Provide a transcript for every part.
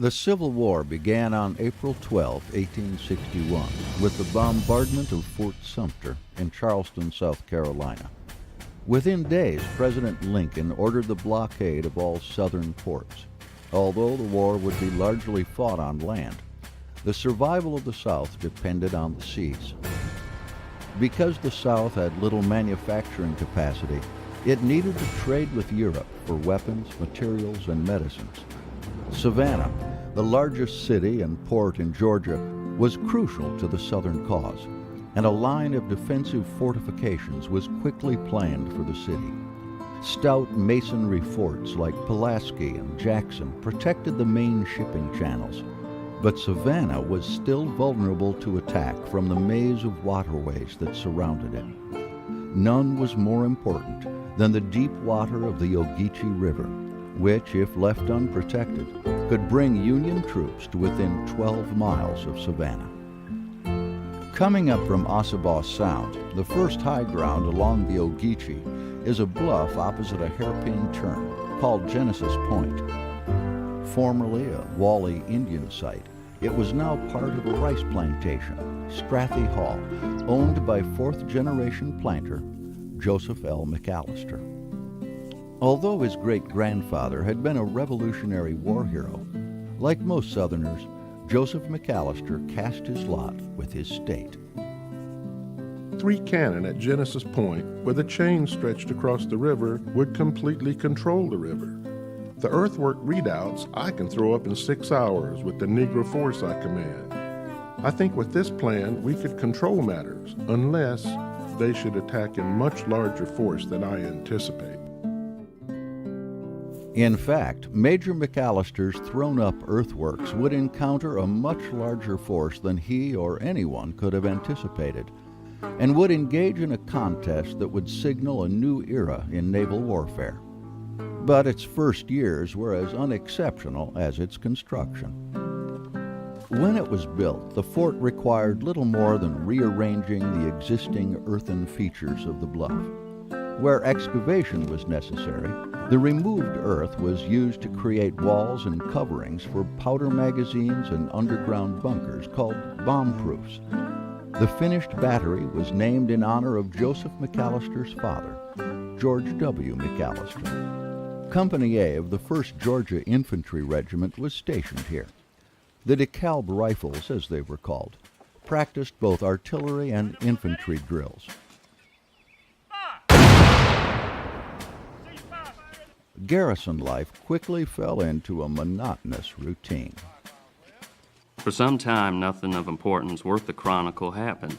The Civil War began on April 12, 1861, with the bombardment of Fort Sumter in Charleston, South Carolina. Within days, President Lincoln ordered the blockade of all southern ports. Although the war would be largely fought on land, the survival of the South depended on the seas. Because the South had little manufacturing capacity, it needed to trade with Europe for weapons, materials, and medicines. Savannah, the largest city and port in Georgia, was crucial to the Southern cause, and a line of defensive fortifications was quickly planned for the city. Stout masonry forts like Pulaski and Jackson protected the main shipping channels, but Savannah was still vulnerable to attack from the maze of waterways that surrounded it. None was more important than the deep water of the Ogeechee River, which, if left unprotected, could bring Union troops to within 12 miles of Savannah. Coming up from Ossabaw Sound, the first high ground along the Ogeechee is a bluff opposite a hairpin turn called Genesis Point. Formerly a Wally Indian site, it was now part of a rice plantation, Strathy Hall, owned by fourth-generation planter Joseph L. McAllister. Although his great-grandfather had been a Revolutionary War hero, like most Southerners, Joseph McAllister cast his lot with his state. 3 cannon at Genesis Point, with a chain stretched across the river, would completely control the river. The earthwork redoubts I can throw up in 6 hours with the Negro force I command. I think with this plan we could control matters, unless they should attack in much larger force than I anticipate. In fact, Major McAllister's thrown-up earthworks would encounter a much larger force than he or anyone could have anticipated, and would engage in a contest that would signal a new era in naval warfare. But its first years were as unexceptional as its construction. When it was built, the fort required little more than rearranging the existing earthen features of the bluff. Where excavation was necessary, the removed earth was used to create walls and coverings for powder magazines and underground bunkers called bomb-proofs. The finished battery was named in honor of Joseph McAllister's father, George W. McAllister. Company A of the 1st Georgia Infantry Regiment was stationed here. The DeKalb Rifles, as they were called, practiced both artillery and infantry drills. Garrison life quickly fell into a monotonous routine. For some time, nothing of importance worth the chronicle happened.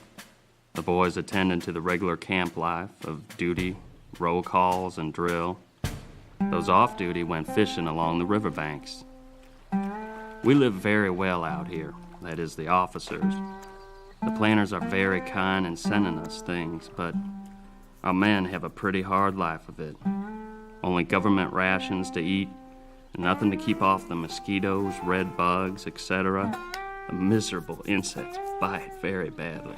The boys attended to the regular camp life of duty, roll calls, and drill. Those off duty went fishing along the riverbanks. We live very well out here, that is, the officers. The planters are very kind in sending us things, but our men have a pretty hard life of it. Only government rations to eat, and nothing to keep off the mosquitoes, red bugs, etc. The miserable insects bite very badly.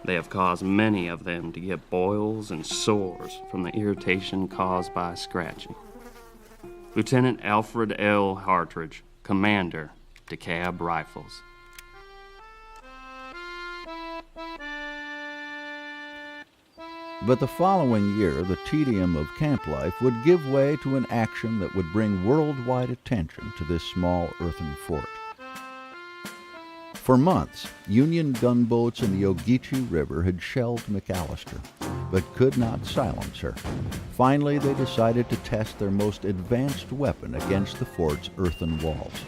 They have caused many of them to get boils and sores from the irritation caused by scratching. Lieutenant Alfred L. Hartridge, Commander, DeKalb Rifles. But the following year, the tedium of camp life would give way to an action that would bring worldwide attention to this small earthen fort. For months, Union gunboats in the Ogeechee River had shelled McAllister, but could not silence her. Finally, they decided to test their most advanced weapon against the fort's earthen walls.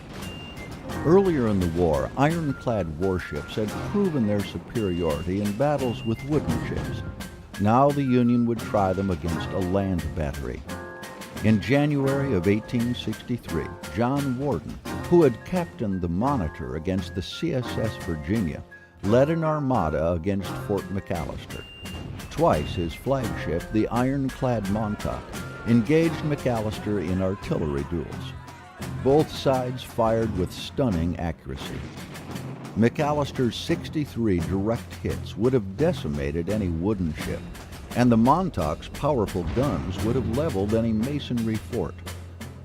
Earlier in the war, ironclad warships had proven their superiority in battles with wooden ships. Now the Union would try them against a land battery. In January of 1863, John Warden, who had captained the Monitor against the CSS Virginia, led an armada against Fort McAllister. Twice his flagship, the ironclad Montauk, engaged McAllister in artillery duels. Both sides fired with stunning accuracy. McAllister's 63 direct hits would have decimated any wooden ship, and the Montauk's powerful guns would have leveled any masonry fort.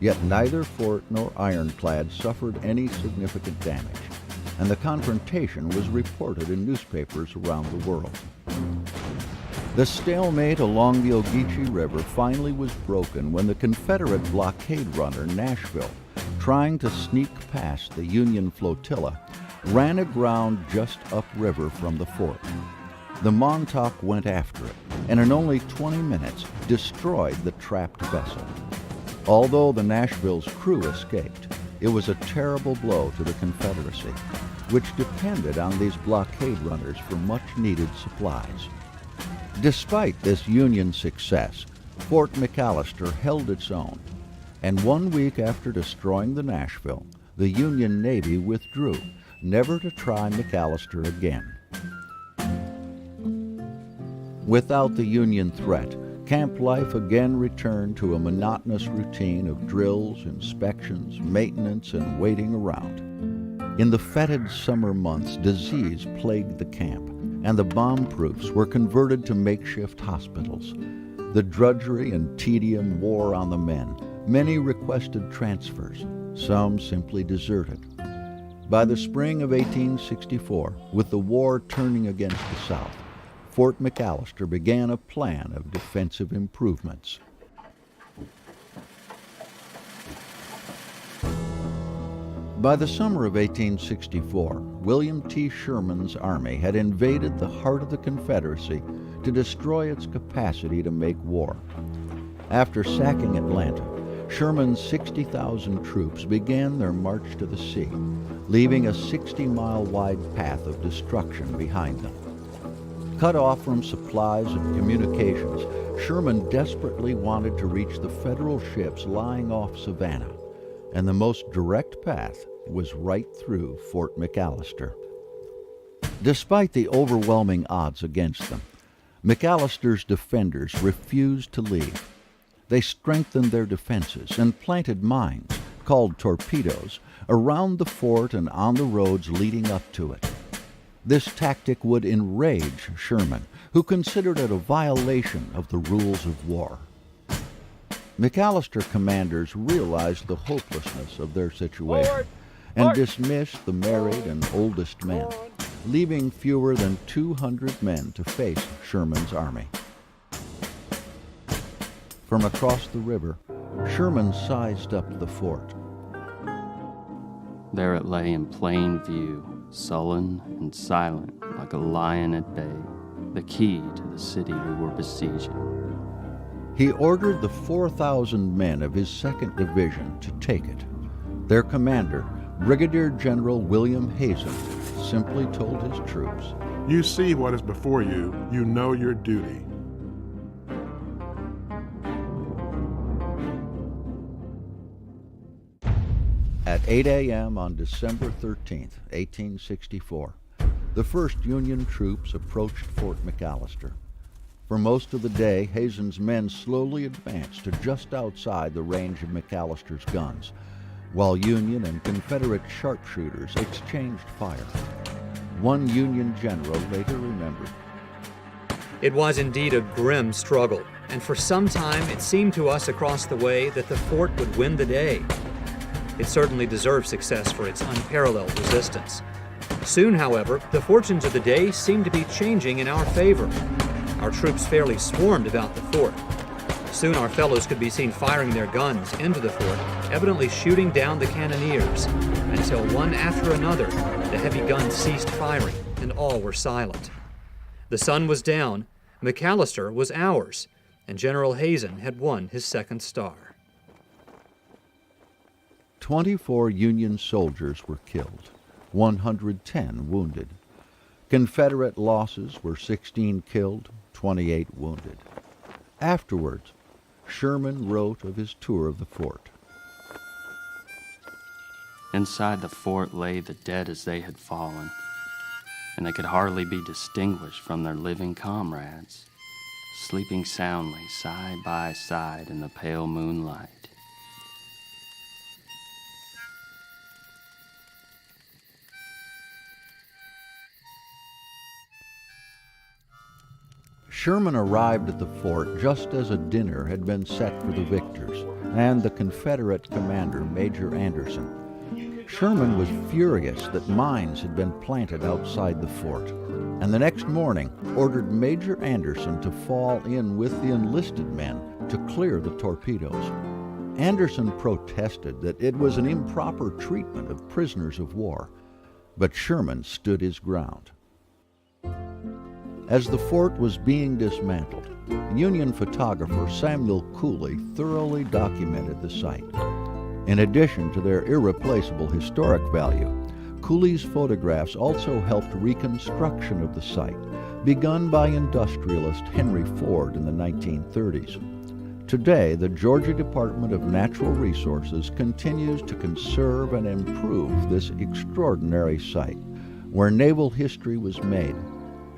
Yet neither fort nor ironclad suffered any significant damage, and the confrontation was reported in newspapers around the world. The stalemate along the Ogeechee River finally was broken when the Confederate blockade runner Nashville, trying to sneak past the Union flotilla, ran aground just upriver from the fort. The Montauk went after it, and in only 20 minutes destroyed the trapped vessel. Although the Nashville's crew escaped, it was a terrible blow to the Confederacy, which depended on these blockade runners for much-needed supplies. Despite this Union success, Fort McAllister held its own, and 1 week after destroying the Nashville, the Union Navy withdrew, never to try McAllister again. Without the Union threat, camp life again returned to a monotonous routine of drills, inspections, maintenance, and waiting around. In the fetid summer months, disease plagued the camp, and the bomb-proofs were converted to makeshift hospitals. The drudgery and tedium wore on the men. Many requested transfers. Some simply deserted. By the spring of 1864, with the war turning against the South, Fort McAllister began a plan of defensive improvements. By the summer of 1864, William T. Sherman's army had invaded the heart of the Confederacy to destroy its capacity to make war. After sacking Atlanta, Sherman's 60,000 troops began their march to the sea, leaving a 60-mile-wide path of destruction behind them. Cut off from supplies and communications, Sherman desperately wanted to reach the Federal ships lying off Savannah, and the most direct path was right through Fort McAllister. Despite the overwhelming odds against them, McAllister's defenders refused to leave. They strengthened their defenses and planted mines, called torpedoes, around the fort and on the roads leading up to it. This tactic would enrage Sherman, who considered it a violation of the rules of war. McAllister commanders realized the hopelessness of their situation and dismissed the married and oldest men, leaving fewer than 200 men to face Sherman's army. From across the river, Sherman sized up the fort. There it lay in plain view, sullen and silent like a lion at bay, the key to the city we were besieging. He ordered the 4,000 men of his 2nd Division to take it. Their commander, Brigadier General William Hazen, simply told his troops, You see what is before you. You know your duty. At 8 a.m. on December 13, 1864, the first Union troops approached Fort McAllister. For most of the day, Hazen's men slowly advanced to just outside the range of McAllister's guns, while Union and Confederate sharpshooters exchanged fire. One Union general later remembered, It was indeed a grim struggle, and for some time it seemed to us across the way that the fort would win the day. It certainly deserved success for its unparalleled resistance. Soon, however, the fortunes of the day seemed to be changing in our favor. Our troops fairly swarmed about the fort. Soon our fellows could be seen firing their guns into the fort, evidently shooting down the cannoneers, until one after another, the heavy guns ceased firing, and all were silent. The sun was down, McAllister was ours, and General Hazen had won his 2nd star. 24 Union soldiers were killed, 110 wounded. Confederate losses were 16 killed, 28 wounded. Afterwards, Sherman wrote of his tour of the fort. Inside the fort lay the dead as they had fallen, and they could hardly be distinguished from their living comrades, sleeping soundly side by side in the pale moonlight. Sherman arrived at the fort just as a dinner had been set for the victors and the Confederate commander, Major Anderson. Sherman was furious that mines had been planted outside the fort, and the next morning ordered Major Anderson to fall in with the enlisted men to clear the torpedoes. Anderson protested that it was an improper treatment of prisoners of war, but Sherman stood his ground. As the fort was being dismantled, Union photographer Samuel Cooley thoroughly documented the site. In addition to their irreplaceable historic value, Cooley's photographs also helped reconstruction of the site, begun by industrialist Henry Ford in the 1930s. Today, the Georgia Department of Natural Resources continues to conserve and improve this extraordinary site, where naval history was made,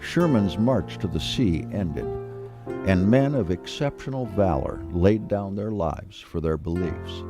Sherman's march to the sea ended, and men of exceptional valor laid down their lives for their beliefs.